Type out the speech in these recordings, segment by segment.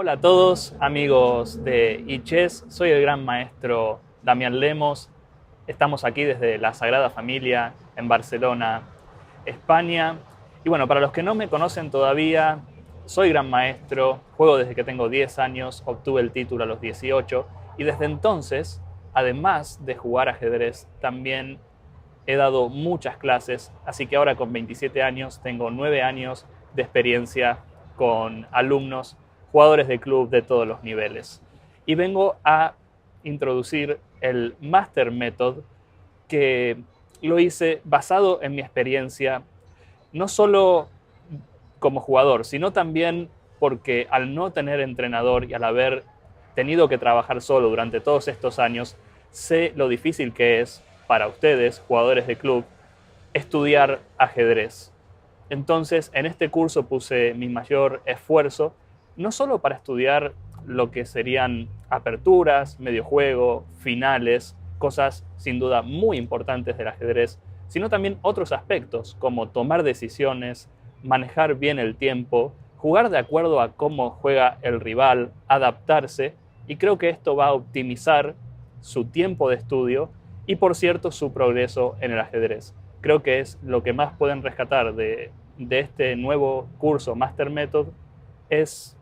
Hola a todos, amigos de iChess. Soy el gran maestro Damián Lemos. Estamos aquí desde la Sagrada Familia en Barcelona, España. Y bueno, para los que no me conocen todavía, soy gran maestro, juego desde que tengo 10 años, obtuve el título a los 18 y desde entonces, además de jugar ajedrez, también he dado muchas clases, así que ahora con 27 años tengo 9 años de experiencia con alumnos, jugadores de club de todos los niveles. Y vengo a introducir el Master Method, que lo hice basado en mi experiencia, no solo como jugador, sino también porque al no tener entrenador y al haber tenido que trabajar solo durante todos estos años, sé lo difícil que es para ustedes, jugadores de club, estudiar ajedrez. Entonces, en este curso puse mi mayor esfuerzo, no solo para estudiar lo que serían aperturas, medio juego, finales, cosas sin duda muy importantes del ajedrez, sino también otros aspectos como tomar decisiones, manejar bien el tiempo, jugar de acuerdo a cómo juega el rival, adaptarse, y creo que esto va a optimizar su tiempo de estudio y, por cierto, su progreso en el ajedrez. Creo que es lo que más pueden rescatar de este nuevo curso Master Method, es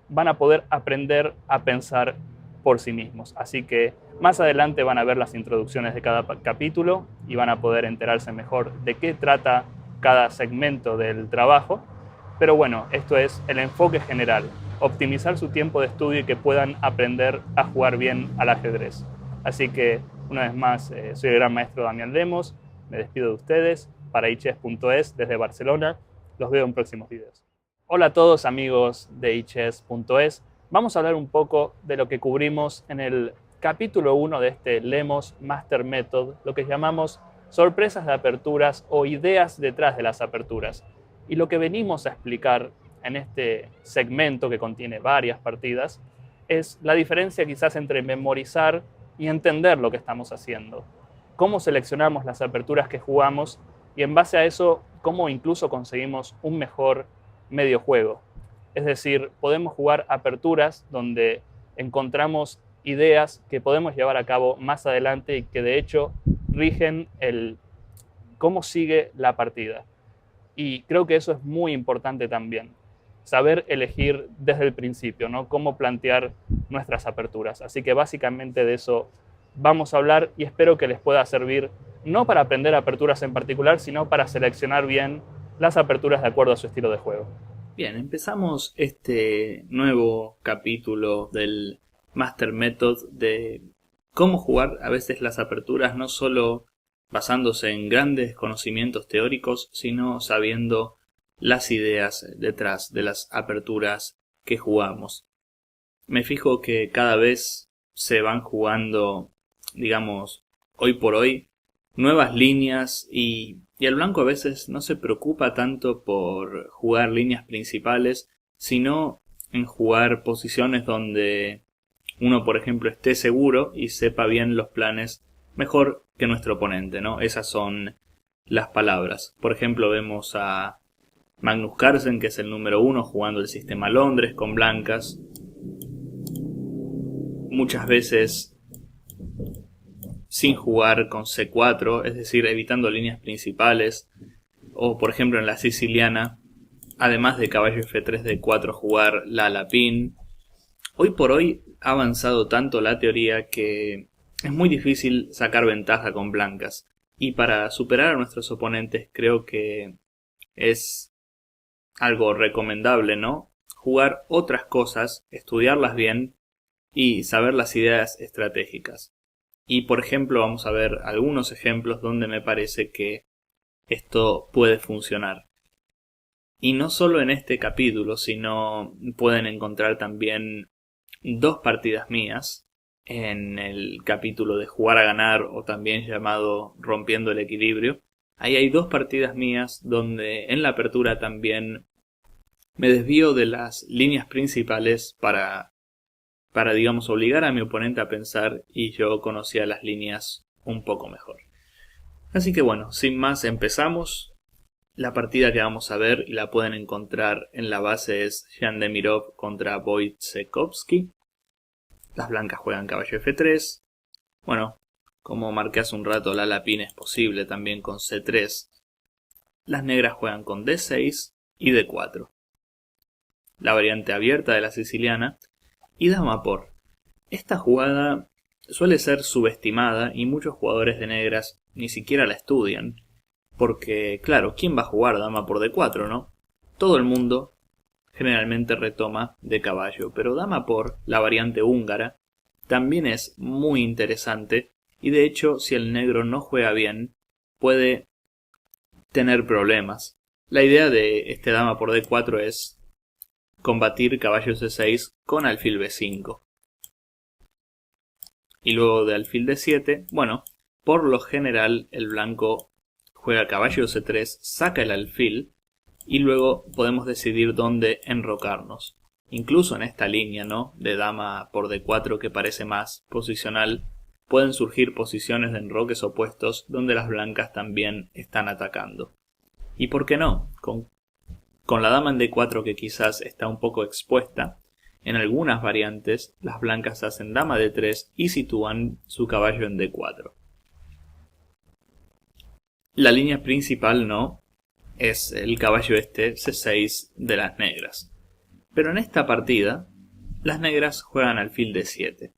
van a poder aprender a pensar por sí mismos. Así que más adelante van a ver las introducciones de cada capítulo y van a poder enterarse mejor de qué trata cada segmento del trabajo. Pero bueno, esto es el enfoque general, optimizar su tiempo de estudio y que puedan aprender a jugar bien al ajedrez. Así que, una vez más, soy el gran maestro Damián Lemos, me despido de ustedes para ichess.es desde Barcelona. Los veo en próximos videos. Hola a todos, amigos de ichess.es. Vamos a hablar un poco de lo que cubrimos en el capítulo 1 de este Lemos Master Method, lo que llamamos sorpresas de aperturas o ideas detrás de las aperturas. Y lo que venimos a explicar en este segmento, que contiene varias partidas, es la diferencia quizás entre memorizar y entender lo que estamos haciendo. Cómo seleccionamos las aperturas que jugamos y en base a eso, cómo incluso conseguimos un mejor medio juego. Es decir, podemos jugar aperturas donde encontramos ideas que podemos llevar a cabo más adelante y que de hecho rigen el cómo sigue la partida. Y creo que eso es muy importante también. Saber elegir desde el principio, ¿no? Cómo plantear nuestras aperturas. Así que básicamente de eso vamos a hablar y espero que les pueda servir no para aprender aperturas en particular, sino para seleccionar bien las aperturas de acuerdo a su estilo de juego. Bien, empezamos este nuevo capítulo del Master Method de cómo jugar a veces las aperturas, no solo basándose en grandes conocimientos teóricos, sino sabiendo las ideas detrás de las aperturas que jugamos. Me fijo que cada vez se van jugando, digamos, hoy por hoy, nuevas líneas y el blanco a veces no se preocupa tanto por jugar líneas principales, sino en jugar posiciones donde uno, por ejemplo, esté seguro y sepa bien los planes mejor que nuestro oponente, ¿no? Esas son las palabras. Por ejemplo, vemos a Magnus Carlsen, que es el número 1, jugando el sistema Londres con blancas. Muchas veces sin jugar con C4, es decir, evitando líneas principales, o por ejemplo en la siciliana, además de caballo F3 D4, jugar la lapín. Hoy por hoy ha avanzado tanto la teoría que es muy difícil sacar ventaja con blancas, y para superar a nuestros oponentes creo que es algo recomendable, ¿no? Jugar otras cosas, estudiarlas bien y saber las ideas estratégicas. Y por ejemplo vamos a ver algunos ejemplos donde me parece que esto puede funcionar. Y no solo en este capítulo, sino pueden encontrar también dos partidas mías en el capítulo de jugar a ganar, o también llamado rompiendo el equilibrio. Ahí hay dos partidas mías donde en la apertura también me desvío de las líneas principales para digamos, obligar a mi oponente a pensar, y yo conocía las líneas un poco mejor. Así que bueno, sin más empezamos. La partida que vamos a ver y la pueden encontrar en la base es Jan Demirov contra Wojciechowski. Las blancas juegan caballo F3. Bueno, como marqué hace un rato, la lapín es posible también con C3. Las negras juegan con D6 y D4. La variante abierta de la siciliana. Y dama por. Esta jugada suele ser subestimada y muchos jugadores de negras ni siquiera la estudian. Porque, claro, ¿quién va a jugar dama por D4, no? Todo el mundo generalmente retoma de caballo, pero dama por, la variante húngara, también es muy interesante y de hecho si el negro no juega bien puede tener problemas. La idea de este dama por D4 es combatir caballo C6 con alfil B5. Y luego de alfil D7, bueno, por lo general el blanco juega caballo C3, saca el alfil y luego podemos decidir dónde enrocarnos. Incluso en esta línea, ¿no?, de dama por D4 que parece más posicional, pueden surgir posiciones de enroques opuestos donde las blancas también están atacando. ¿Y por qué no? Con la dama en D4 que quizás está un poco expuesta, en algunas variantes las blancas hacen dama D3 y sitúan su caballo en D4. La línea principal, ¿no?, es el caballo C6 de las negras. Pero en esta partida, las negras juegan alfil D7.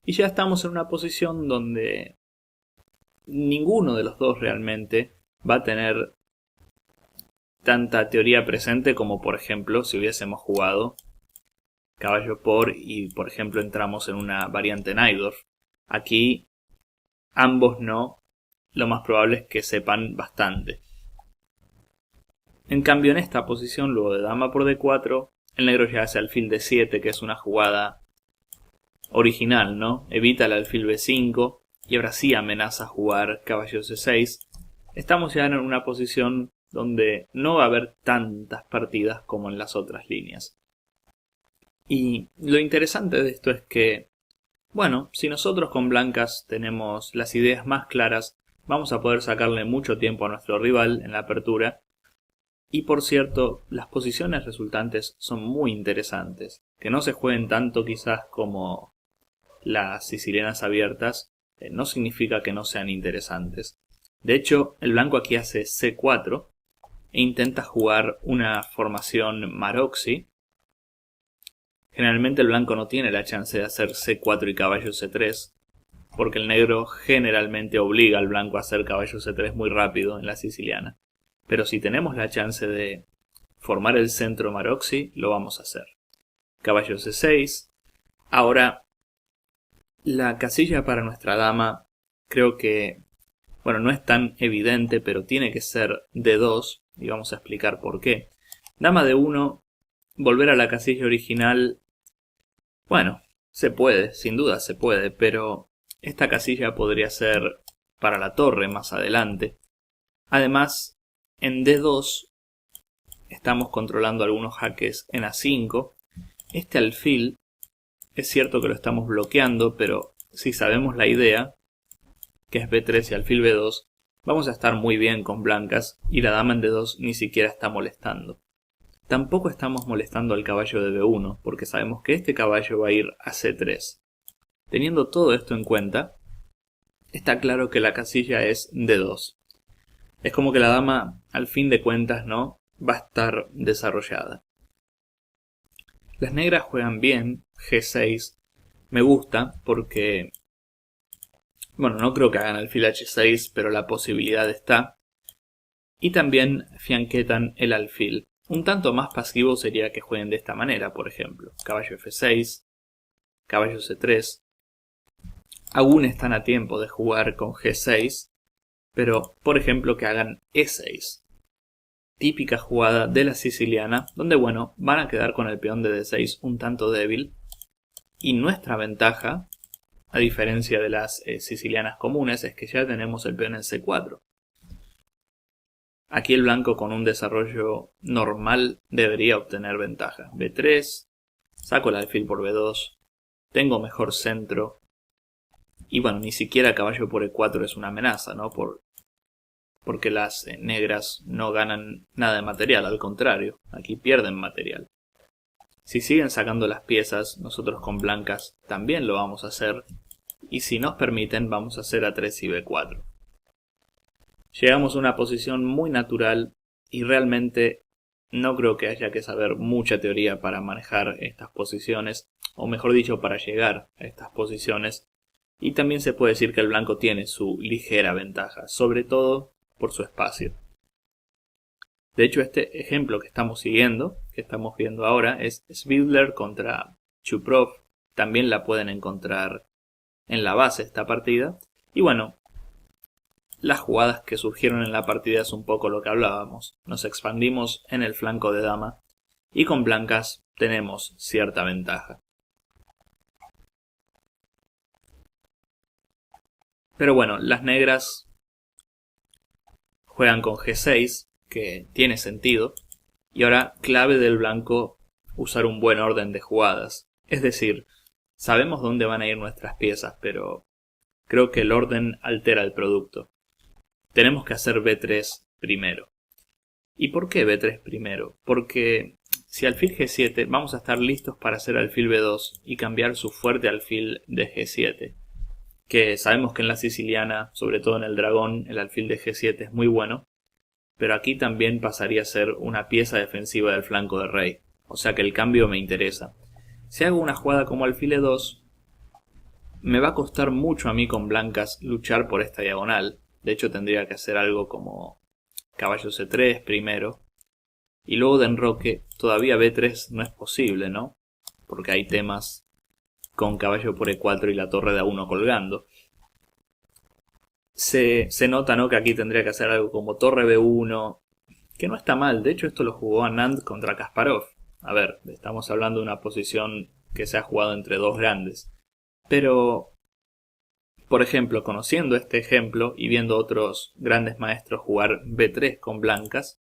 Y ya estamos en una posición donde ninguno de los dos realmente va a tener tanta teoría presente como, por ejemplo, si hubiésemos jugado caballo por y, por ejemplo, entramos en una variante Najdorf. Aquí, ambos no, lo más probable es que sepan bastante. En cambio, en esta posición, luego de dama por D4, el negro ya hace alfil D7, que es una jugada original, ¿no? Evita el alfil B5 y ahora sí amenaza jugar caballo C6. Estamos ya en una posición donde no va a haber tantas partidas como en las otras líneas. Y lo interesante de esto es que, bueno, si nosotros con blancas tenemos las ideas más claras, vamos a poder sacarle mucho tiempo a nuestro rival en la apertura. Y por cierto, las posiciones resultantes son muy interesantes. Que no se jueguen tanto quizás como las sicilianas abiertas, no significa que no sean interesantes. De hecho, el blanco aquí hace C4 e intenta jugar una formación Maroczy. Generalmente el blanco no tiene la chance de hacer C4 y caballo C3, porque el negro generalmente obliga al blanco a hacer caballo C3 muy rápido en la siciliana. Pero si tenemos la chance de formar el centro Maroczy, lo vamos a hacer. Caballo C6. Ahora, la casilla para nuestra dama, creo que, bueno, no es tan evidente, pero tiene que ser D2, y vamos a explicar por qué. Dama D1, volver a la casilla original, bueno, se puede, sin duda se puede, pero esta casilla podría ser para la torre más adelante. Además, en D2 estamos controlando algunos jaques en A5. Este alfil es cierto que lo estamos bloqueando, pero si sabemos la idea, que es B3 y alfil B2, vamos a estar muy bien con blancas y la dama en D2 ni siquiera está molestando. Tampoco estamos molestando al caballo de B1, porque sabemos que este caballo va a ir a C3. Teniendo todo esto en cuenta, está claro que la casilla es D2. Es como que la dama, al fin de cuentas, ¿no?, va a estar desarrollada. Las negras juegan bien, G6. Me gusta porque, bueno, no creo que hagan alfil H6, pero la posibilidad está. Y también fianquetan el alfil. Un tanto más pasivo sería que jueguen de esta manera, por ejemplo. Caballo F6, caballo C3. Aún están a tiempo de jugar con G6. Pero, por ejemplo, que hagan E6. Típica jugada de la siciliana, donde, bueno, van a quedar con el peón de D6 un tanto débil. Y nuestra ventaja, a diferencia de las sicilianas comunes, es que ya tenemos el peón en C4. Aquí el blanco con un desarrollo normal debería obtener ventaja. B3, saco el alfil por B2, tengo mejor centro. Y bueno, ni siquiera caballo por E4 es una amenaza, ¿no? porque las negras no ganan nada de material, al contrario, aquí pierden material. Si siguen sacando las piezas, nosotros con blancas también lo vamos a hacer, y si nos permiten vamos a hacer A3 y B4. Llegamos a una posición muy natural y realmente no creo que haya que saber mucha teoría para manejar estas posiciones, o mejor dicho, para llegar a estas posiciones. Y también se puede decir que el blanco tiene su ligera ventaja, sobre todo por su espacio. De hecho, este ejemplo que estamos siguiendo, que estamos viendo ahora, es Svidler contra Chuprov. También la pueden encontrar en la base esta partida. Y bueno, las jugadas que surgieron en la partida es un poco lo que hablábamos. Nos expandimos en el flanco de dama y con blancas tenemos cierta ventaja. Pero bueno, las negras juegan con G6, que tiene sentido, y ahora clave del blanco usar un buen orden de jugadas. Es decir, sabemos dónde van a ir nuestras piezas, pero creo que el orden altera el producto. Tenemos que hacer B3 primero. ¿Y por qué B3 primero? Porque si alfil G7 vamos a estar listos para hacer alfil B2 y cambiar su fuerte alfil de G7. Que sabemos que en la siciliana, sobre todo en el dragón, el alfil de G7 es muy bueno, pero aquí también pasaría a ser una pieza defensiva del flanco de rey, o sea que el cambio me interesa. Si hago una jugada como alfil E2, me va a costar mucho a mí con blancas luchar por esta diagonal. De hecho tendría que hacer algo como caballo C3 primero, y luego de enroque todavía B3 no es posible, ¿no? Porque hay temas con caballo por E4 y la torre de A1 colgando. Se nota, ¿no?, que aquí tendría que hacer algo como torre B1, que no está mal. De hecho esto lo jugó Anand contra Kasparov. A ver, estamos hablando de una posición que se ha jugado entre dos grandes. Pero, por ejemplo, conociendo este ejemplo y viendo otros grandes maestros jugar B3 con blancas,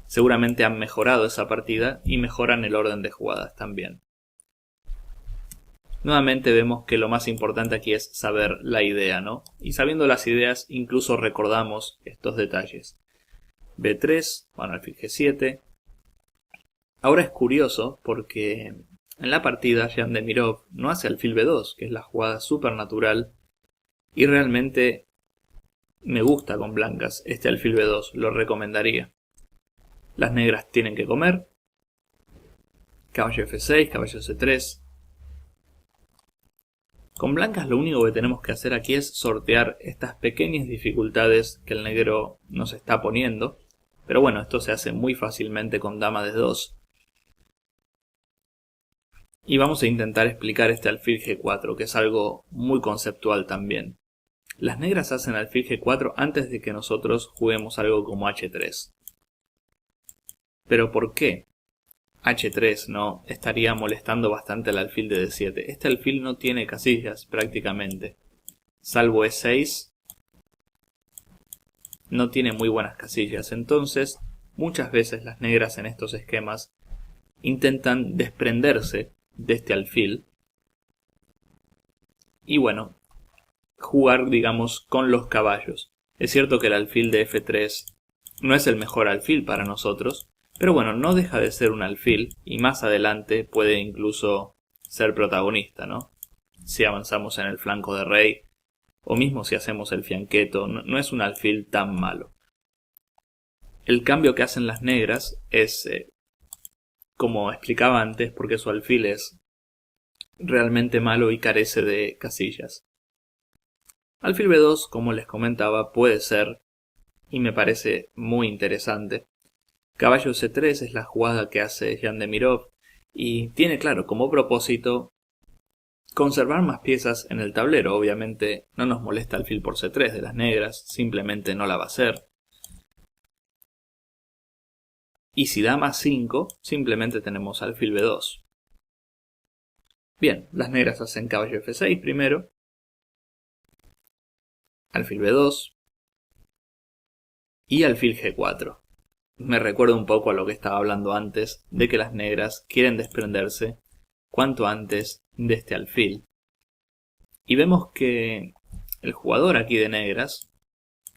seguramente han mejorado esa partida y mejoran el orden de jugadas también. Nuevamente vemos que lo más importante aquí es saber la idea, ¿no? Y sabiendo las ideas incluso recordamos estos detalles. B3, bueno, alfil G7. Ahora es curioso porque en la partida Jan Demirov no hace alfil B2, que es la jugada supernatural, y realmente me gusta con blancas este alfil B2, lo recomendaría. Las negras tienen que comer. Caballo F6, caballo C3. Con blancas lo único que tenemos que hacer aquí es sortear estas pequeñas dificultades que el negro nos está poniendo. Pero bueno, esto se hace muy fácilmente con dama de 2. Y vamos a intentar explicar este alfil G4, que es algo muy conceptual también. Las negras hacen alfil G4 antes de que nosotros juguemos algo como H3. ¿Pero por qué? H3 no estaría molestando bastante al alfil de D7. Este alfil no tiene casillas prácticamente. Salvo E6, no tiene muy buenas casillas. Entonces, muchas veces las negras en estos esquemas intentan desprenderse de este alfil. Y bueno, jugar, digamos, con los caballos. Es cierto que el alfil de F3 no es el mejor alfil para nosotros, pero bueno, no deja de ser un alfil y más adelante puede incluso ser protagonista, ¿no? Si avanzamos en el flanco de rey o mismo si hacemos el fianqueto, no es un alfil tan malo. El cambio que hacen las negras es, como explicaba antes, porque su alfil es realmente malo y carece de casillas. Alfil B2, como les comentaba, puede ser, y me parece muy interesante. Caballo C3 es la jugada que hace Jan Demirov y tiene, claro, como propósito conservar más piezas en el tablero. Obviamente no nos molesta alfil por C3 de las negras, simplemente no la va a hacer. Y si dama 5, simplemente tenemos alfil B2. Bien, las negras hacen caballo F6 primero, alfil B2 y alfil G4. Me recuerda un poco a lo que estaba hablando antes, de que las negras quieren desprenderse cuanto antes de este alfil. Y vemos que el jugador aquí de negras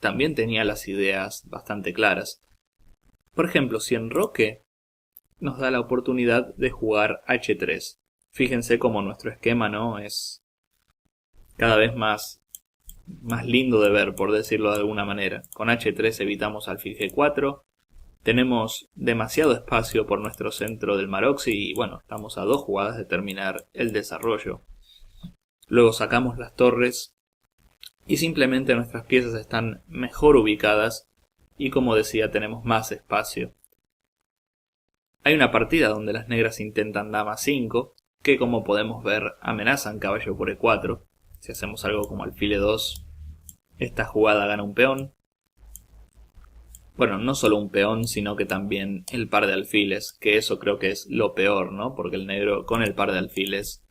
también tenía las ideas bastante claras. Por ejemplo, si enroque nos da la oportunidad de jugar H3. Fíjense cómo nuestro esquema, ¿no?, es cada vez más lindo de ver, por decirlo de alguna manera. Con H3 evitamos alfil G4. Tenemos demasiado espacio por nuestro centro del Maroczy y bueno, estamos a 2 jugadas de terminar el desarrollo. Luego sacamos las torres y simplemente nuestras piezas están mejor ubicadas y, como decía, tenemos más espacio. Hay una partida donde las negras intentan dama 5, que como podemos ver amenazan caballo por E4. Si hacemos algo como alfil E2, esta jugada gana un peón. Bueno, no solo un peón, sino que también el par de alfiles, que eso creo que es lo peor, ¿no? Porque el negro con el par de alfiles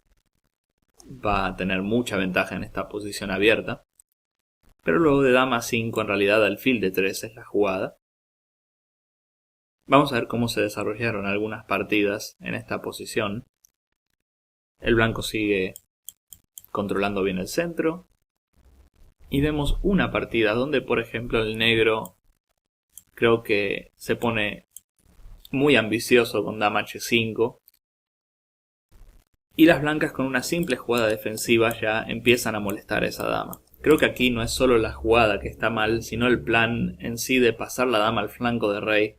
va a tener mucha ventaja en esta posición abierta. Pero luego de dama 5, en realidad alfil de 3 es la jugada. Vamos a ver cómo se desarrollaron algunas partidas en esta posición. El blanco sigue controlando bien el centro. Y vemos una partida donde, por ejemplo, el negro creo que se pone muy ambicioso con dama H5. Y las blancas con una simple jugada defensiva ya empiezan a molestar a esa dama. Creo que aquí no es solo la jugada que está mal, sino el plan en sí de pasar la dama al flanco de rey.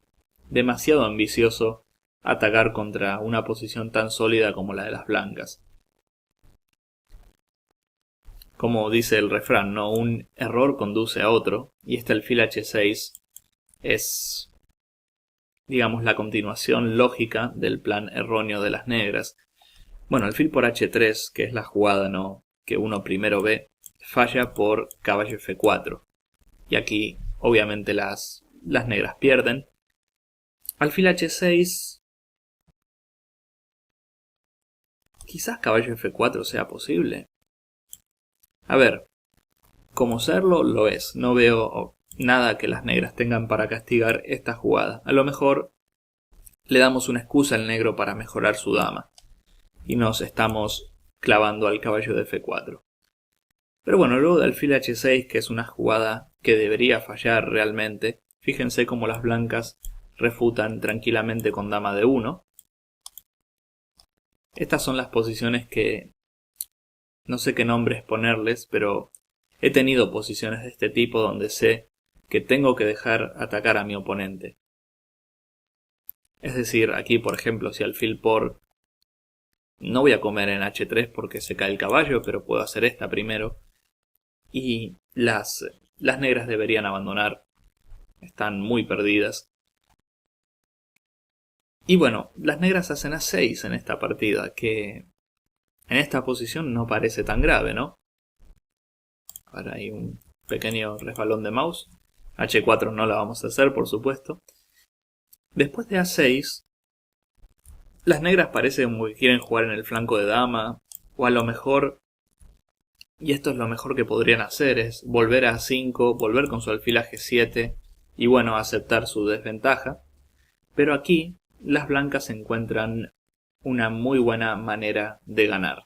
Demasiado ambicioso atacar contra una posición tan sólida como la de las blancas. Como dice el refrán, ¿no?, un error conduce a otro, y este alfil H6 es, digamos, la continuación lógica del plan erróneo de las negras. Bueno, alfil por H3, que es la jugada, ¿no?, que uno primero ve, falla por caballo F4. Y aquí, obviamente, las negras pierden. Alfil H6. Quizás caballo F4 sea posible. A ver, como serlo, lo es. No veo nada que las negras tengan para castigar esta jugada. A lo mejor le damos una excusa al negro para mejorar su dama. Y nos estamos clavando al caballo de F4. Pero bueno, luego de alfil H6, que es una jugada que debería fallar realmente, fíjense cómo las blancas refutan tranquilamente con dama de 1. Estas son las posiciones que no sé qué nombres ponerles, pero he tenido posiciones de este tipo donde sé que tengo que dejar atacar a mi oponente. Es decir, aquí por ejemplo, si alfil por... No voy a comer en H3 porque se cae el caballo, pero puedo hacer esta primero. Y las negras deberían abandonar. Están muy perdidas. Y bueno, las negras hacen A6 en esta partida, que en esta posición no parece tan grave, ¿no? Ahora hay un pequeño resbalón de mouse. H4 no la vamos a hacer, por supuesto. Después de A6, las negras parece como que quieren jugar en el flanco de dama, o a lo mejor, y esto es lo mejor que podrían hacer, es volver a A5, volver con su alfil a G7, y bueno, aceptar su desventaja. Pero aquí las blancas encuentran una muy buena manera de ganar.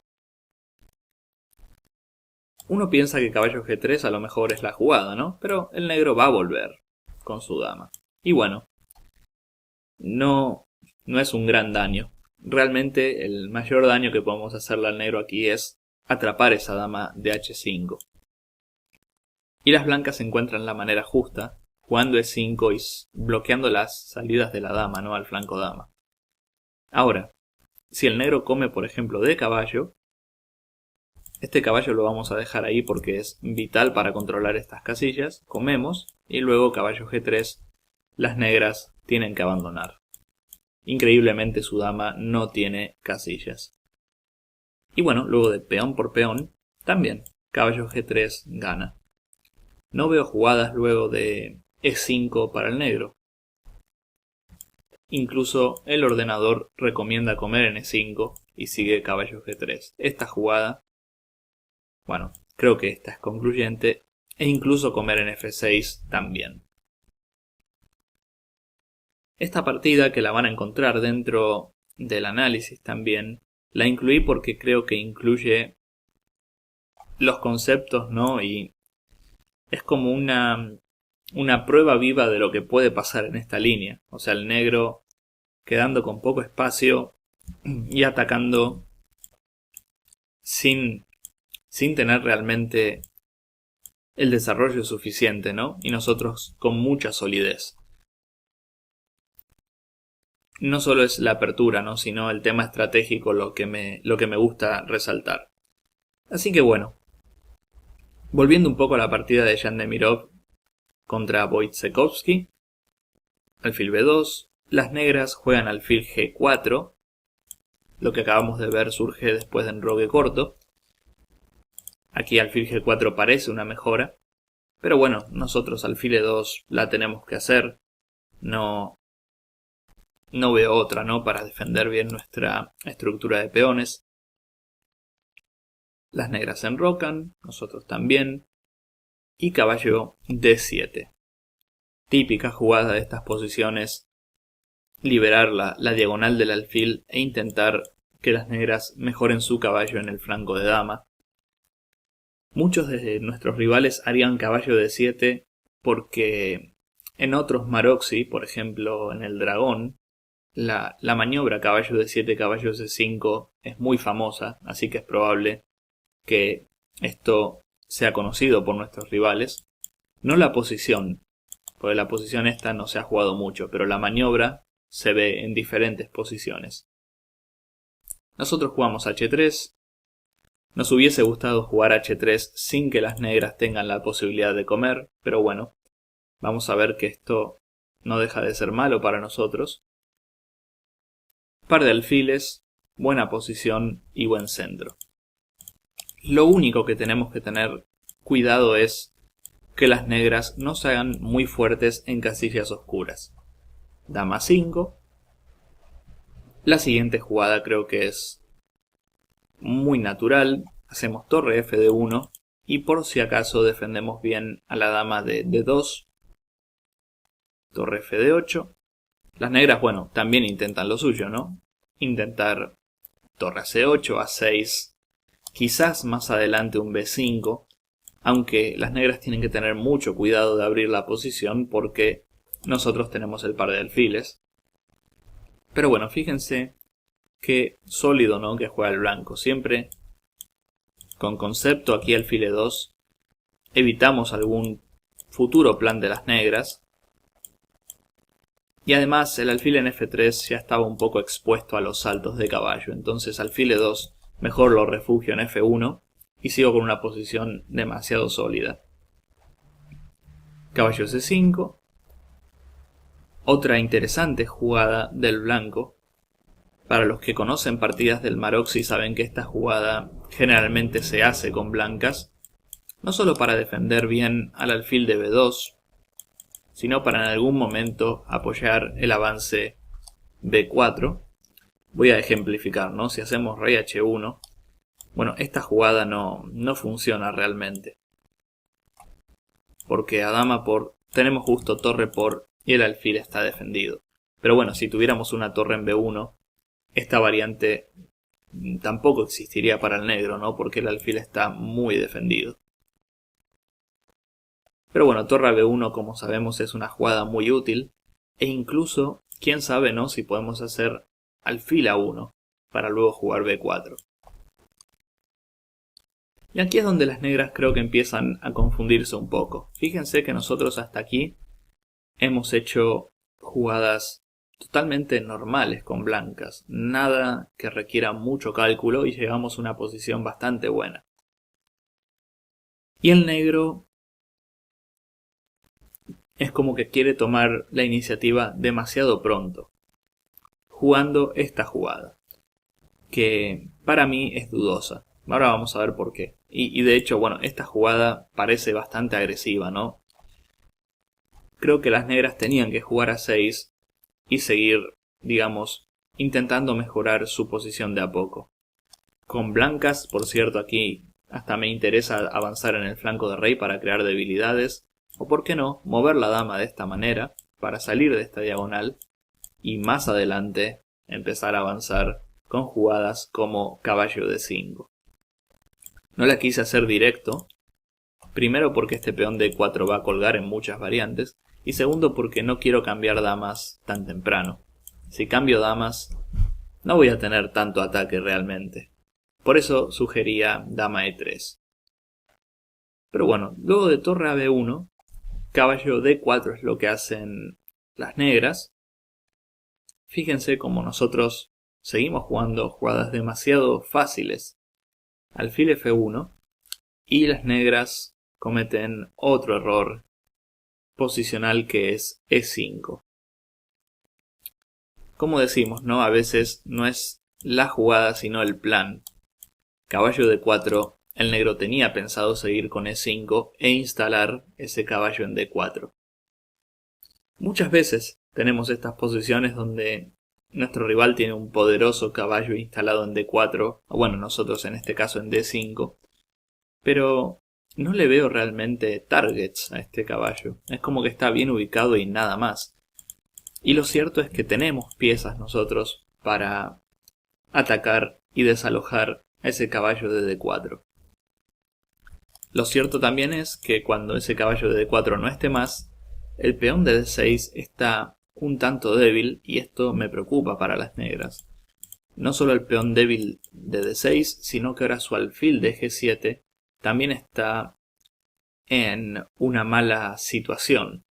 Uno piensa que caballo G3 a lo mejor es la jugada, ¿no? Pero el negro va a volver con su dama. Y bueno, no es un gran daño. Realmente el mayor daño que podemos hacerle al negro aquí es atrapar esa dama de H5. Y las blancas encuentran la manera justa, jugando E5 y bloqueando las salidas de la dama, ¿no?, al flanco dama. Ahora, si el negro come, por ejemplo, de caballo, este caballo lo vamos a dejar ahí porque es vital para controlar estas casillas. Comemos y luego caballo G3, las negras tienen que abandonar. Increíblemente su dama no tiene casillas. Y bueno, luego de peón por peón, también caballo G3 gana. No veo jugadas luego de E5 para el negro. Incluso el ordenador recomienda comer en E5 y sigue caballo G3. Esta jugada, bueno, creo que esta es concluyente, e incluso comer en F6 también. Esta partida, que la van a encontrar dentro del análisis también, la incluí porque creo que incluye los conceptos, ¿no? Y es como una una prueba viva de lo que puede pasar en esta línea. O sea, el negro quedando con poco espacio y atacando sin tener realmente el desarrollo suficiente, ¿no? Y nosotros con mucha solidez. No solo es la apertura, ¿no? Sino el tema estratégico lo que me gusta resaltar. Así que bueno, volviendo un poco a la partida de Jan Demirov contra Wojciechowski, alfil B2, las negras juegan alfil G4, lo que acabamos de ver surge después de enroque corto. Aquí alfil G4 parece una mejora, pero bueno, nosotros alfil E2 la tenemos que hacer, no veo otra, ¿no? Para defender bien nuestra estructura de peones. Las negras se enrocan, nosotros también, y caballo D7. Típica jugada de estas posiciones, liberar la diagonal del alfil e intentar que las negras mejoren su caballo en el flanco de dama. Muchos de nuestros rivales harían caballo D7 porque en otros Maroczy, por ejemplo en el dragón, la maniobra caballo D7, caballo C5 es muy famosa, así que es probable que esto sea conocido por nuestros rivales. No la posición, porque la posición esta no se ha jugado mucho, pero la maniobra se ve en diferentes posiciones. Nosotros jugamos H3. Nos hubiese gustado jugar H3 sin que las negras tengan la posibilidad de comer, pero bueno, vamos a ver que esto no deja de ser malo para nosotros. Par de alfiles, buena posición y buen centro. Lo único que tenemos que tener cuidado es que las negras no se hagan muy fuertes en casillas oscuras. Dama 5. La siguiente jugada creo que es muy natural. Hacemos torre F de 1 y por si acaso defendemos bien a la dama de D2. Torre F de 8. Las negras, bueno, también intentan lo suyo, ¿no? Intentar torre C8, A6, quizás más adelante un B5, aunque las negras tienen que tener mucho cuidado de abrir la posición porque nosotros tenemos el par de alfiles. Pero bueno, fíjense qué sólido, ¿no? Que juega el blanco. Siempre con concepto aquí alfil E2 evitamos algún futuro plan de las negras. Y además el alfil en F3 ya estaba un poco expuesto a los saltos de caballo. Entonces alfil E2 mejor lo refugio en F1 y sigo con una posición demasiado sólida. Caballo C5. Otra interesante jugada del blanco. Para los que conocen partidas del Maroczy saben que esta jugada generalmente se hace con blancas. No solo para defender bien al alfil de B2, sino para en algún momento apoyar el avance B4. Voy a ejemplificar, ¿no? Si hacemos rey H1, bueno, esta jugada no funciona realmente. Porque a dama por tenemos justo torre por y el alfil está defendido. Pero bueno, si tuviéramos una torre en B1, esta variante tampoco existiría para el negro, ¿no? Porque el alfil está muy defendido. Pero bueno, torre a B1, como sabemos, es una jugada muy útil. E incluso, quién sabe, ¿no? Si podemos hacer alfil A1 para luego jugar B4. Y aquí es donde las negras creo que empiezan a confundirse un poco. Fíjense que nosotros hasta aquí hemos hecho jugadas totalmente normales con blancas. Nada que requiera mucho cálculo y llegamos a una posición bastante buena. Y el negro es como que quiere tomar la iniciativa demasiado pronto, jugando esta jugada, que para mí es dudosa. Ahora vamos a ver por qué. Y de hecho, bueno, esta jugada parece bastante agresiva, ¿no? Creo que las negras tenían que jugar a 6 y seguir, digamos, intentando mejorar su posición de a poco. Con blancas, por cierto, aquí hasta me interesa avanzar en el flanco de rey para crear debilidades. O por qué no, mover la dama de esta manera para salir de esta diagonal y más adelante empezar a avanzar con jugadas como caballo D5. No la quise hacer directo Primero porque este peón D4 va a colgar en muchas variantes. Y segundo porque no quiero cambiar damas tan temprano. Si cambio damas, no voy a tener tanto ataque realmente. Por eso sugería dama E3. Pero bueno, luego de torre a B1, caballo D4 es lo que hacen las negras. Fíjense cómo nosotros seguimos jugando jugadas demasiado fáciles. Alfil F1 y las negras cometen otro error posicional que es E5. Como decimos, ¿no? A veces no es la jugada sino el plan. Caballo D4, el negro tenía pensado seguir con E5 e instalar ese caballo en D4. Muchas veces tenemos estas posiciones donde nuestro rival tiene un poderoso caballo instalado en D4, o bueno, nosotros en este caso en D5, pero no le veo realmente targets a este caballo. Es como que está bien ubicado y nada más. Y lo cierto es que tenemos piezas nosotros para atacar y desalojar a ese caballo de D4. Lo cierto también es que cuando ese caballo de D4 no esté más, el peón de D6 está un tanto débil y esto me preocupa para las negras. No solo el peón débil de D6, sino que ahora su alfil de G7 también está en una mala situación.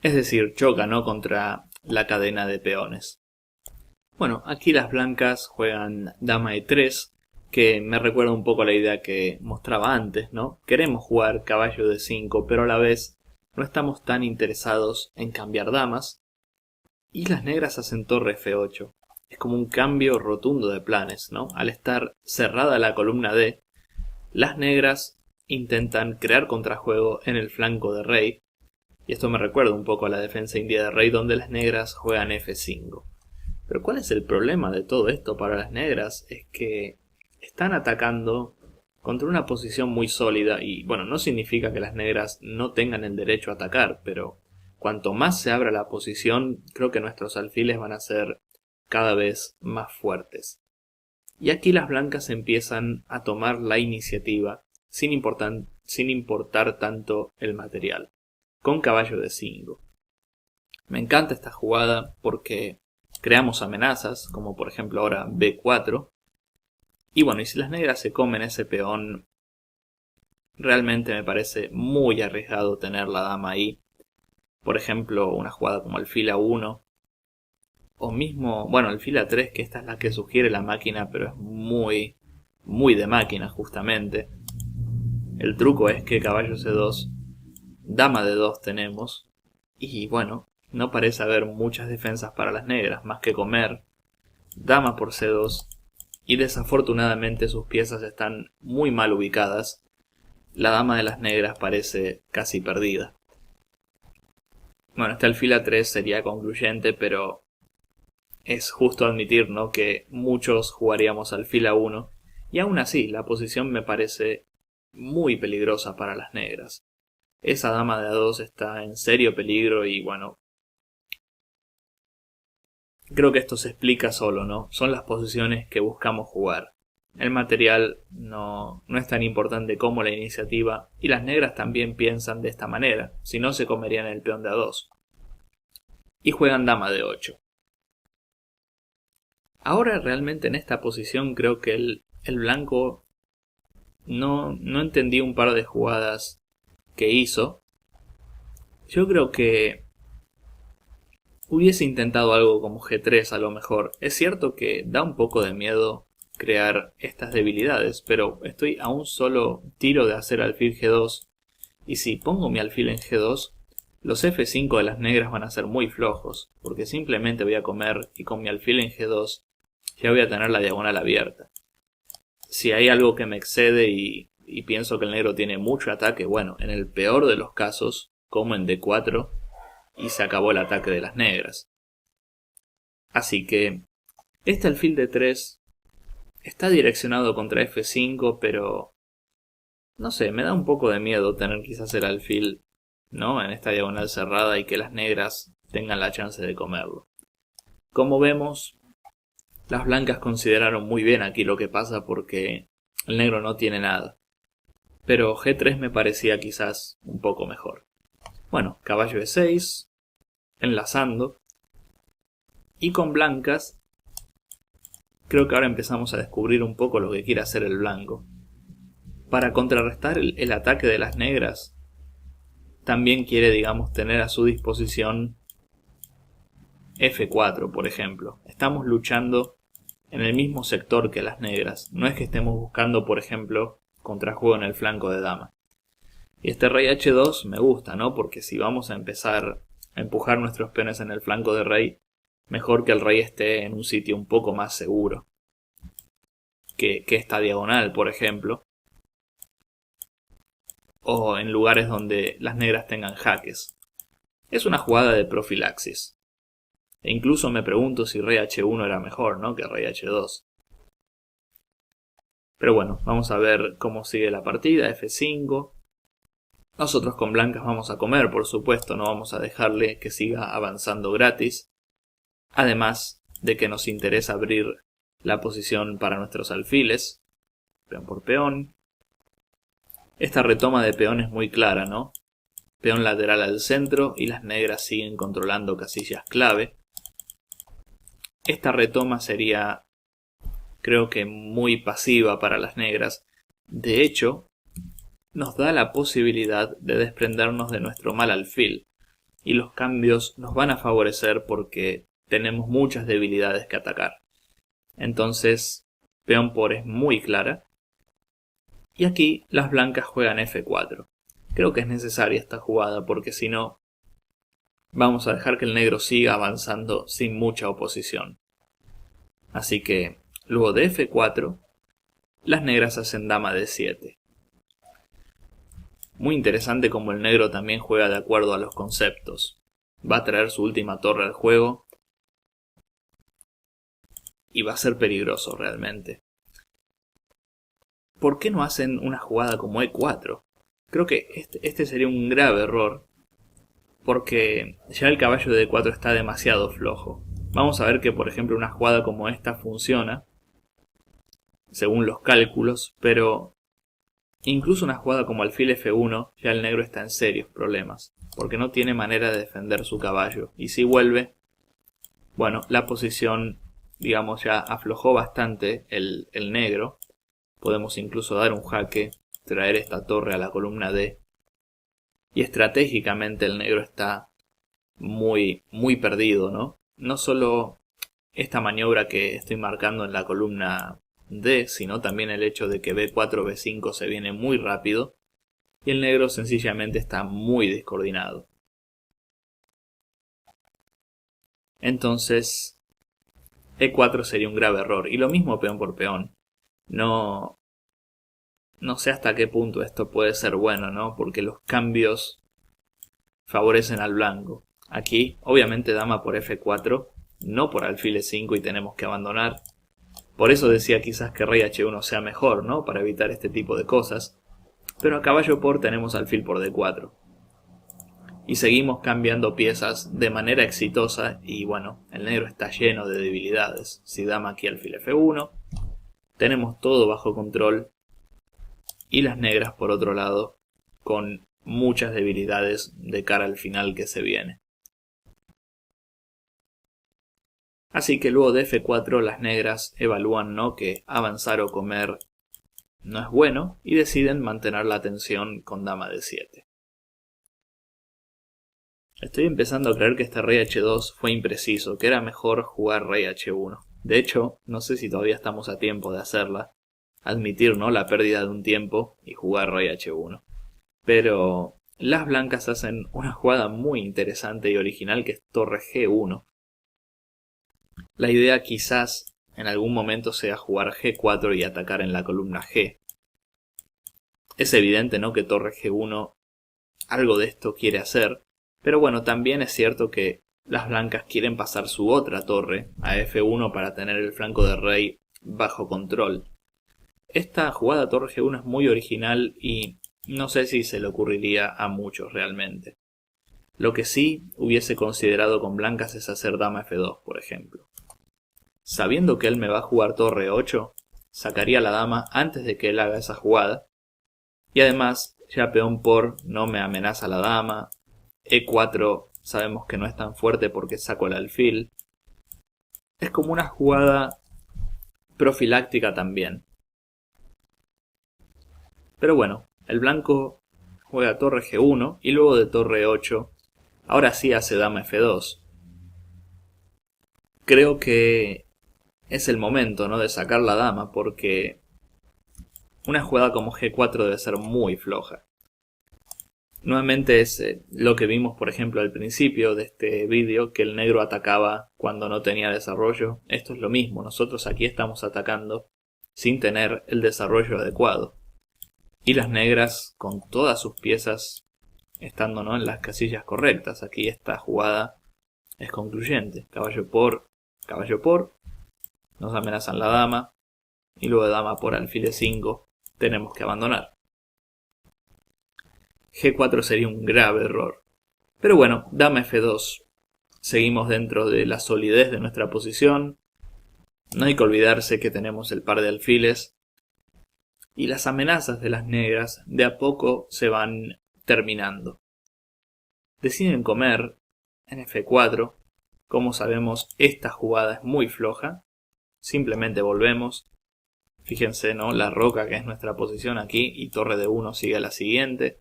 Es decir, choca, ¿no?, contra la cadena de peones. Bueno, aquí las blancas juegan dama E3, que me recuerda un poco a la idea que mostraba antes, ¿no? Queremos jugar caballo D5, pero a la vez no estamos tan interesados en cambiar damas. Y las negras hacen torre F8. Es como un cambio rotundo de planes, ¿no? Al estar cerrada la columna D, las negras intentan crear contrajuego en el flanco de rey. Y esto me recuerda un poco a la defensa india de rey, donde las negras juegan F5. Pero ¿cuál es el problema de todo esto para las negras? Es que están atacando contra una posición muy sólida y, bueno, no significa que las negras no tengan el derecho a atacar, pero cuanto más se abra la posición, creo que nuestros alfiles van a ser cada vez más fuertes. Y aquí las blancas empiezan a tomar la iniciativa sin importar tanto el material, con caballo de 5. Me encanta esta jugada porque creamos amenazas, como por ejemplo ahora B4. Y bueno, y si las negras se comen ese peón, realmente me parece muy arriesgado tener la dama ahí. Por ejemplo, una jugada como alfil A1. O mismo, bueno, alfil A3, que esta es la que sugiere la máquina, pero es muy de máquina justamente. El truco es que caballo C2, dama D2 tenemos. Y bueno, no parece haber muchas defensas para las negras, más que comer. Dama por C2. Y desafortunadamente sus piezas están muy mal ubicadas. La dama de las negras parece casi perdida. Bueno, este alfil A3 sería concluyente, pero es justo admitir, ¿no?, que muchos jugaríamos alfil A1. Y aún así, la posición me parece muy peligrosa para las negras. Esa dama de A2 está en serio peligro y bueno, creo que esto se explica solo, ¿no? Son las posiciones que buscamos jugar. El material no es tan importante como la iniciativa, y las negras también piensan de esta manera, si no se comerían el peón de A2. Y juegan dama de 8. Ahora realmente en esta posición creo que el blanco no entendí un par de jugadas que hizo. Yo creo que hubiese intentado algo como G3 a lo mejor. Es cierto que da un poco de miedo crear estas debilidades, pero estoy a un solo tiro de hacer alfil G2. Y si pongo mi alfil en G2, los F5 de las negras van a ser muy flojos, porque simplemente voy a comer y con mi alfil en G2 ya voy a tener la diagonal abierta. Si hay algo que me excede y pienso que el negro tiene mucho ataque, bueno, en el peor de los casos, como en D4, y se acabó el ataque de las negras. Así que este alfil D3 está direccionado contra F5, pero no sé, me da un poco de miedo tener quizás el alfil, ¿no?, en esta diagonal cerrada y que las negras tengan la chance de comerlo. Como vemos, las blancas consideraron muy bien aquí lo que pasa porque el negro no tiene nada. pero G3 me parecía quizás un poco mejor. Bueno, caballo E6, enlazando, y con blancas creo que ahora empezamos a descubrir un poco lo que quiere hacer el blanco. Para contrarrestar el ataque de las negras, también quiere, digamos, tener a su disposición F4, por ejemplo. Estamos luchando en el mismo sector que las negras. No es que estemos buscando, por ejemplo, contrajuego en el flanco de dama. Y este rey H2 me gusta, ¿no? Porque si vamos a empezar a empujar nuestros peones en el flanco de rey, mejor que el rey esté en un sitio un poco más seguro que esta diagonal, por ejemplo, o en lugares donde las negras tengan jaques. Es una jugada de profilaxis. E incluso me pregunto si rey H1 era mejor, ¿no?, que rey H2. Pero bueno, vamos a ver cómo sigue la partida. F5. Nosotros con blancas vamos a comer, por supuesto, no vamos a dejarle que siga avanzando gratis. Además de que nos interesa abrir la posición para nuestros alfiles, peón por peón. Esta retoma de peón es muy clara, ¿no? Peón lateral al centro y las negras siguen controlando casillas clave. Esta retoma sería, creo que, muy pasiva para las negras. De hecho, nos da la posibilidad de desprendernos de nuestro mal alfil. Y los cambios nos van a favorecer porque tenemos muchas debilidades que atacar. Entonces, peón por es muy clara. Y aquí las blancas juegan F4. Creo que es necesaria esta jugada porque si no, vamos a dejar que el negro siga avanzando sin mucha oposición. Así que, luego de F4, las negras hacen dama D7. Muy interesante como el negro también juega de acuerdo a los conceptos. Va a traer su última torre al juego y va a ser peligroso realmente. ¿Por qué no hacen una jugada como E4? Creo que este sería un grave error, porque ya el caballo de D4 está demasiado flojo. Vamos a ver que, por ejemplo, una jugada como esta funciona, según los cálculos, pero incluso una jugada como alfil F1, ya el negro está en serios problemas, porque no tiene manera de defender su caballo. Y si vuelve, bueno, la posición, digamos, ya aflojó bastante el negro. Podemos incluso dar un jaque, traer esta torre a la columna D. Y estratégicamente el negro está muy perdido, ¿no? No solo esta maniobra que estoy marcando en la columna D, sino también el hecho de que B4, B5 se viene muy rápido y el negro sencillamente está muy descoordinado. Entonces, E4 sería un grave error. Y lo mismo peón por peón. No sé hasta qué punto esto puede ser bueno, ¿no? Porque los cambios favorecen al blanco. Aquí, obviamente, dama por F4, no por alfil E5 y tenemos que abandonar. Por eso decía quizás que rey H1 sea mejor, ¿no? Para evitar este tipo de cosas. Pero a caballo por tenemos alfil por D4. Y seguimos cambiando piezas de manera exitosa y bueno, el negro está lleno de debilidades. Si dama aquí alfil F1, tenemos todo bajo control. Y las negras, por otro lado, con muchas debilidades de cara al final que se viene. Así que luego de F4 las negras evalúan, ¿no?, que avanzar o comer no es bueno y deciden mantener la tensión con dama D7. Estoy empezando a creer que este rey H2 fue impreciso, que era mejor jugar rey H1. De hecho, no sé si todavía estamos a tiempo de hacerla. Admitir, ¿no?, la pérdida de un tiempo y jugar rey H1. Pero las blancas hacen una jugada muy interesante y original que es torre G1. La idea quizás en algún momento sea jugar G4 y atacar en la columna G. Es evidente, ¿no?, que torre G1 algo de esto quiere hacer, pero bueno, también es cierto que las blancas quieren pasar su otra torre a F1 para tener el flanco de rey bajo control. Esta jugada torre G1 es muy original y no sé si se le ocurriría a muchos realmente. Lo que sí hubiese considerado con blancas es hacer dama F2, por ejemplo. Sabiendo que él me va a jugar torre 8, sacaría la dama antes de que él haga esa jugada Y además, ya peón por no me amenaza la dama. E4 sabemos que no es tan fuerte porque saco el alfil. Es como una jugada profiláctica también. Pero bueno, el blanco juega torre G1 y luego de torre 8, ahora sí hace dama F2. Creo que es el momento, ¿no?, de sacar la dama porque una jugada como G4 debe ser muy floja. Nuevamente es lo que vimos, por ejemplo, al principio de este vídeo, que el negro atacaba cuando no tenía desarrollo. Esto es lo mismo, nosotros aquí estamos atacando sin tener el desarrollo adecuado. Y las negras con todas sus piezas estando, ¿no?, en las casillas correctas. Aquí esta jugada es concluyente. Caballo por, nos amenazan la dama. Y luego de dama por alfil E5 tenemos que abandonar. G4 sería un grave error. Pero bueno, dama F2. Seguimos dentro de la solidez de nuestra posición. No hay que olvidarse que tenemos el par de alfiles. Y las amenazas de las negras de a poco se van terminando. Deciden comer en F4. Como sabemos, esta jugada es muy floja. Simplemente volvemos. Fíjense, ¿no?, la roca que es nuestra posición aquí y torre de 1 sigue a la siguiente.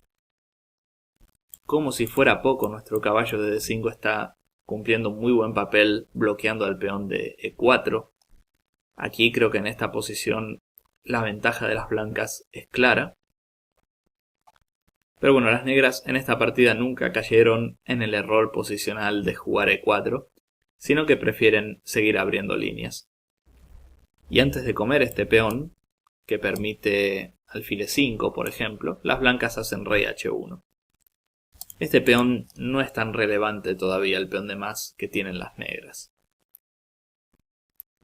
Como si fuera poco, nuestro caballo de D5 está cumpliendo un muy buen papel bloqueando al peón de E4. Aquí creo que en esta posición la ventaja de las blancas es clara. Pero bueno, las negras en esta partida nunca cayeron en el error posicional de jugar E4, sino que prefieren seguir abriendo líneas. Y antes de comer este peón, que permite alfil E5, por ejemplo, las blancas hacen rey H1. Este peón no es tan relevante todavía, el peón de más que tienen las negras.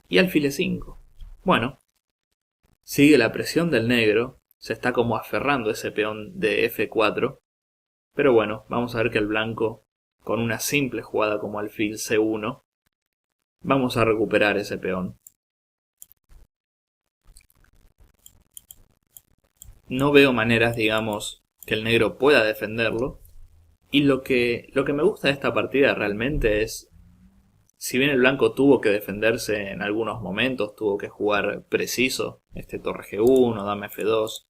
Y alfil E5. Bueno, sigue la presión del negro, se está como aferrando ese peón de F4. Pero bueno, vamos a ver que el blanco, con una simple jugada como alfil C1, vamos a recuperar ese peón. No veo maneras, digamos, que el negro pueda defenderlo. Y lo que me gusta de esta partida realmente es, si bien el blanco tuvo que defenderse en algunos momentos, tuvo que jugar preciso, torre G1, dama F2,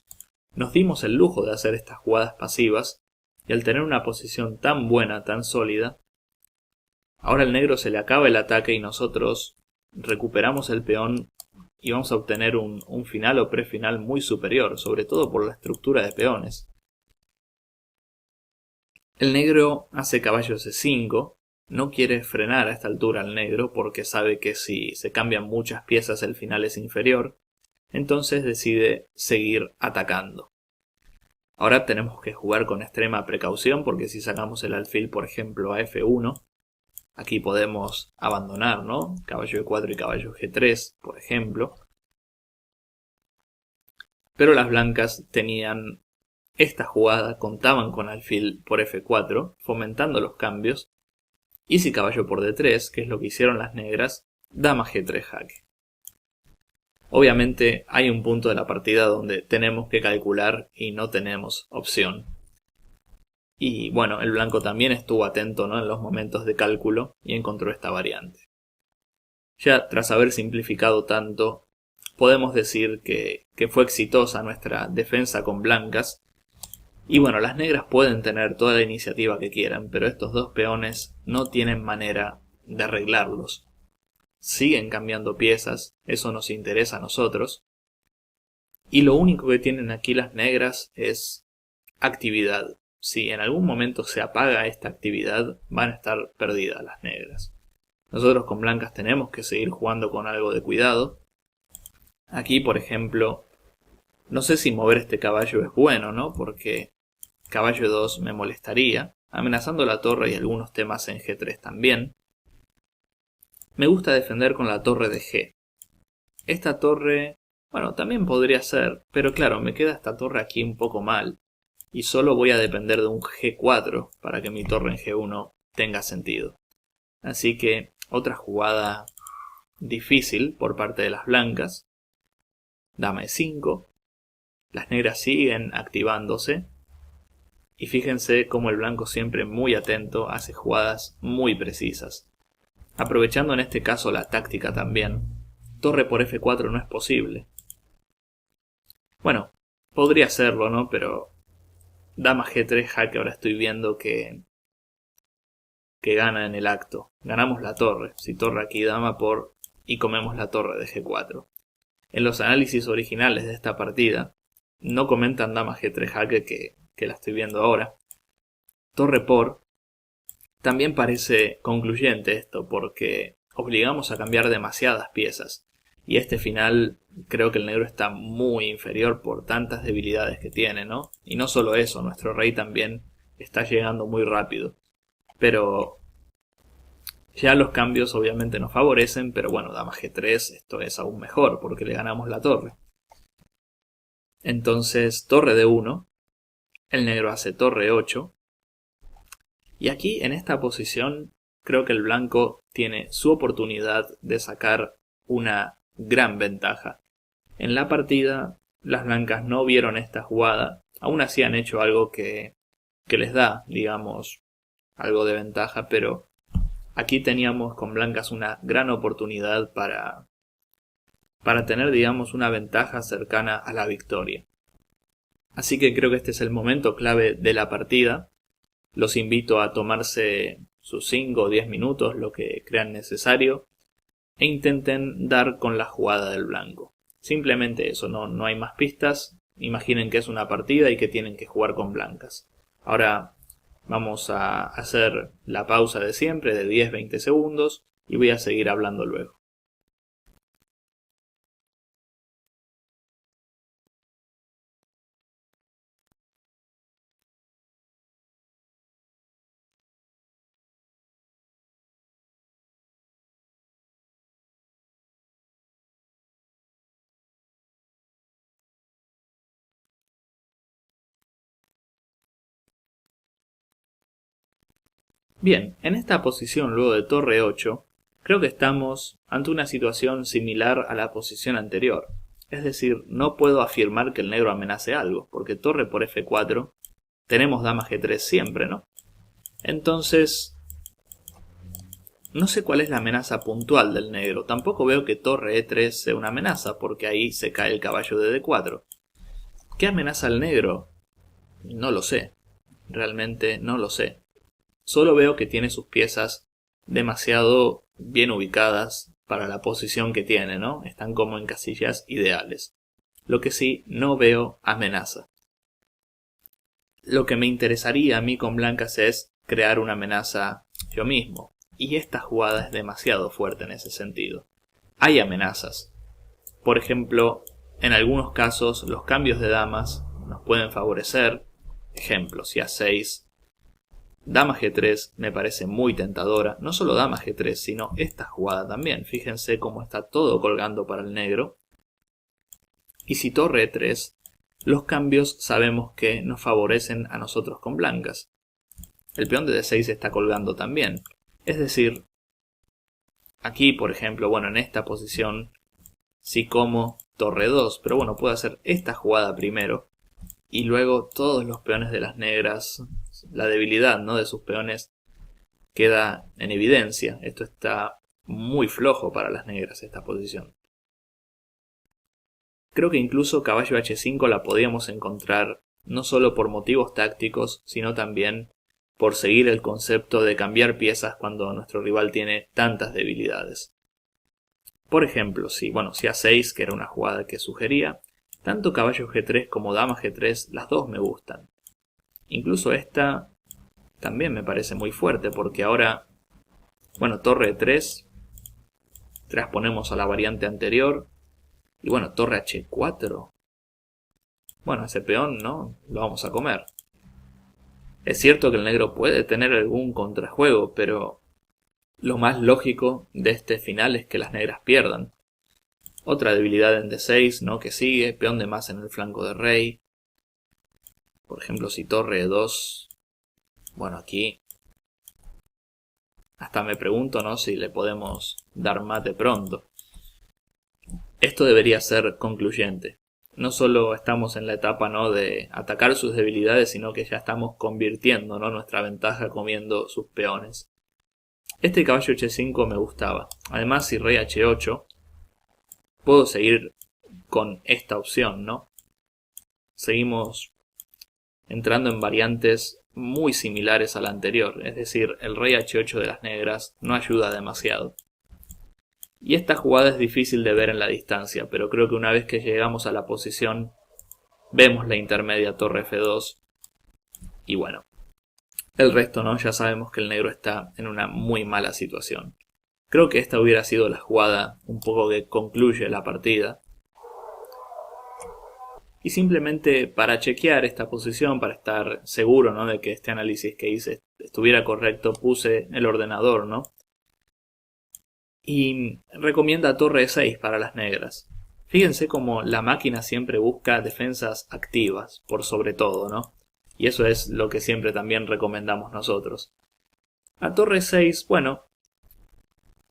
nos dimos el lujo de hacer estas jugadas pasivas, y al tener una posición tan buena, tan sólida, ahora al negro se le acaba el ataque y nosotros recuperamos el peón y vamos a obtener un final o prefinal muy superior, sobre todo por la estructura de peones. El negro hace caballo C5, no quiere frenar a esta altura al negro porque sabe que si se cambian muchas piezas el final es inferior, entonces decide seguir atacando. Ahora tenemos que jugar con extrema precaución porque si sacamos el alfil, por ejemplo, a F1, aquí podemos abandonar, ¿no? Caballo E4 y caballo G3, por ejemplo. Pero las blancas tenían esta jugada, contaban con alfil por F4, fomentando los cambios. Y si caballo por D3, que es lo que hicieron las negras, dama G3 jaque. Obviamente hay un punto de la partida donde tenemos que calcular y no tenemos opción. Y bueno, el blanco también estuvo atento, ¿no?, en los momentos de cálculo y encontró esta variante. Ya tras haber simplificado tanto, podemos decir que fue exitosa nuestra defensa con blancas. Y bueno, las negras pueden tener toda la iniciativa que quieran, pero estos dos peones no tienen manera de arreglarlos. Siguen cambiando piezas, eso nos interesa a nosotros. Y lo único que tienen aquí las negras es actividad. Si en algún momento se apaga esta actividad, van a estar perdidas las negras. Nosotros con blancas tenemos que seguir jugando con algo de cuidado. Aquí, por ejemplo, no sé si mover este caballo es bueno, ¿no? Porque caballo 2 me molestaría, amenazando la torre y algunos temas en G3 también. Me gusta defender con la torre de G. Esta torre, bueno, también podría ser, pero claro, me queda esta torre aquí un poco mal. Y solo voy a depender de un G4 para que mi torre en G1 tenga sentido. Así que otra jugada difícil por parte de las blancas. Dama E5. Las negras siguen activándose. Y fíjense cómo el blanco, siempre muy atento, hace jugadas muy precisas. Aprovechando en este caso la táctica también. Torre por F4 no es posible. Bueno, podría serlo, ¿no? Pero dama G3 jaque, ahora estoy viendo que gana en el acto. Ganamos la torre. Si torre aquí, dama por... y comemos la torre de G4. En los análisis originales de esta partida no comentan dama G3 jaque, que la estoy viendo ahora. Torre por... También parece concluyente esto, porque obligamos a cambiar demasiadas piezas. Y este final creo que el negro está muy inferior por tantas debilidades que tiene, ¿no? Y no solo eso, nuestro rey también está llegando muy rápido. Pero ya los cambios obviamente nos favorecen, pero bueno, dama G3, esto es aún mejor porque le ganamos la torre. Entonces, torre de 1, el negro hace torre 8. Y aquí, en esta posición, creo que el blanco tiene su oportunidad de sacar una gran ventaja. En la partida, las blancas no vieron esta jugada, aún así han hecho algo que les da, digamos, algo de ventaja, pero aquí teníamos con blancas una gran oportunidad para tener, digamos, una ventaja cercana a la victoria. Así que creo que este es el momento clave de la partida. Los invito a tomarse sus 5 o 10 minutos, lo que crean necesario, e intenten dar con la jugada del blanco. Simplemente eso, no hay más pistas. Imaginen que es una partida y que tienen que jugar con blancas. Ahora vamos a hacer la pausa de siempre de 10-20 segundos y voy a seguir hablando luego. Bien, en esta posición luego de torre 8, creo que estamos ante una situación similar a la posición anterior. Es decir, no puedo afirmar que el negro amenace algo, porque torre por F4 tenemos dama G3 siempre, ¿no? Entonces, no sé cuál es la amenaza puntual del negro. Tampoco veo que torre E3 sea una amenaza, porque ahí se cae el caballo de D4. ¿Qué amenaza el negro? No lo sé. Realmente no lo sé. Solo veo que tiene sus piezas demasiado bien ubicadas para la posición que tiene, ¿no? Están como en casillas ideales. Lo que sí, no veo amenaza. Lo que me interesaría a mí con blancas es crear una amenaza yo mismo. Y esta jugada es demasiado fuerte en ese sentido. Hay amenazas. Por ejemplo, en algunos casos los cambios de damas nos pueden favorecer. Ejemplo, si A6... Dama G3 me parece muy tentadora, no solo dama G3, sino esta jugada también. Fíjense cómo está todo colgando para el negro. Y si torre E3, los cambios sabemos que nos favorecen a nosotros con blancas. El peón de D6 está colgando también. Es decir, aquí por ejemplo, bueno, en esta posición, sí como torre 2, pero bueno, puedo hacer esta jugada primero. Y luego todos los peones de las negras, la debilidad, ¿no?, de sus peones queda en evidencia. Esto está muy flojo para las negras, esta posición. Creo que incluso caballo H5 la podíamos encontrar no solo por motivos tácticos, sino también por seguir el concepto de cambiar piezas cuando nuestro rival tiene tantas debilidades. Por ejemplo, si A6, que era una jugada que sugería, tanto caballo G3 como dama G3, las dos me gustan. Incluso esta también me parece muy fuerte, porque ahora, bueno, torre E3, transponemos a la variante anterior, y bueno, torre H4. Bueno, ese peón, ¿no?, lo vamos a comer. Es cierto que el negro puede tener algún contrajuego, pero lo más lógico de este final es que las negras pierdan. Otra debilidad en D6, ¿no?, que sigue, peón de más en el flanco de rey. Por ejemplo, si torre E2, bueno, aquí hasta me pregunto, ¿no?, si le podemos dar mate pronto. Esto debería ser concluyente. no solo estamos en la etapa, ¿no?, de atacar sus debilidades, sino que ya estamos convirtiendo, ¿no?, nuestra ventaja comiendo sus peones. Este caballo H5 me gustaba. Además, si rey H8, puedo seguir con esta opción, ¿no? Seguimos entrando en variantes muy similares a la anterior, es decir, el rey H8 de las negras no ayuda demasiado. Y esta jugada es difícil de ver en la distancia, pero creo que una vez que llegamos a la posición, vemos la intermedia torre F2, y bueno, el resto, ¿no? Ya sabemos que el negro está en una muy mala situación. Creo que esta hubiera sido la jugada un poco que concluye la partida. Y simplemente para chequear esta posición, para estar seguro, ¿no?, de que este análisis que hice estuviera correcto, puse el ordenador, ¿no? Y recomienda torre E6 para las negras. Fíjense cómo la máquina siempre busca defensas activas, por sobre todo, ¿no? Y eso es lo que siempre también recomendamos nosotros. A torre E6, bueno,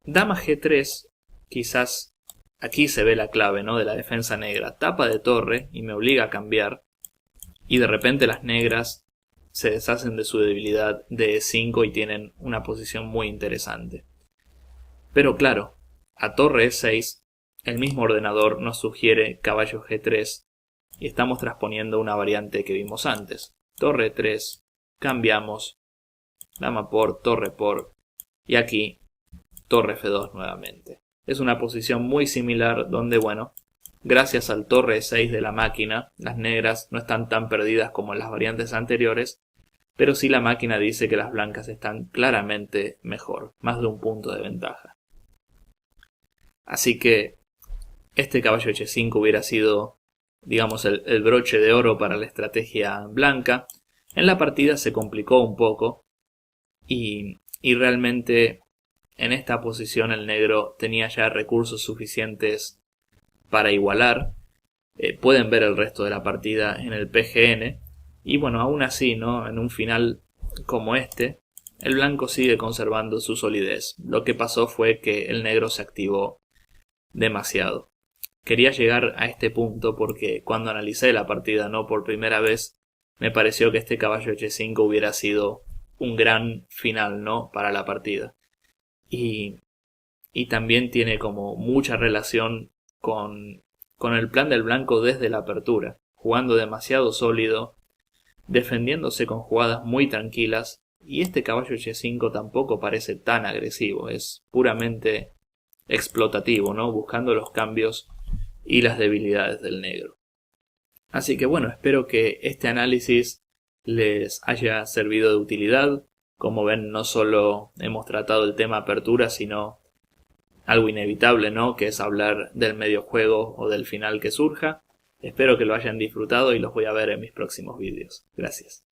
dama G3, quizás aquí se ve la clave, ¿no?, de la defensa negra. Tapa de torre y me obliga a cambiar. Y de repente las negras se deshacen de su debilidad de E5 y tienen una posición muy interesante. Pero claro, a torre E6, el mismo ordenador nos sugiere caballo G3 y estamos transponiendo una variante que vimos antes. Torre E3, cambiamos, dama por, torre por, y aquí torre F2 nuevamente. Es una posición muy similar donde, bueno, gracias al torre E6 de la máquina, las negras no están tan perdidas como en las variantes anteriores, pero sí la máquina dice que las blancas están claramente mejor, más de un punto de ventaja. Así que este caballo H5 hubiera sido, digamos, el broche de oro para la estrategia blanca. En la partida se complicó un poco y realmente en esta posición el negro tenía ya recursos suficientes para igualar. Pueden ver el resto de la partida en el PGN. Y bueno, aún así, ¿no?, en un final como este, el blanco sigue conservando su solidez. Lo que pasó fue que el negro se activó demasiado. Quería llegar a este punto porque cuando analicé la partida, no por primera vez, me pareció que este caballo H5 hubiera sido un gran final, ¿no?, para la partida. Y también tiene como mucha relación con el plan del blanco desde la apertura, jugando demasiado sólido, defendiéndose con jugadas muy tranquilas, y este caballo H5 tampoco parece tan agresivo, es puramente explotativo, ¿no?, buscando los cambios y las debilidades del negro. Así que bueno, espero que este análisis les haya servido de utilidad. Como ven, no solo hemos tratado el tema apertura, sino algo inevitable, ¿no?, que es hablar del medio juego o del final que surja. Espero que lo hayan disfrutado y los voy a ver en mis próximos vídeos. Gracias.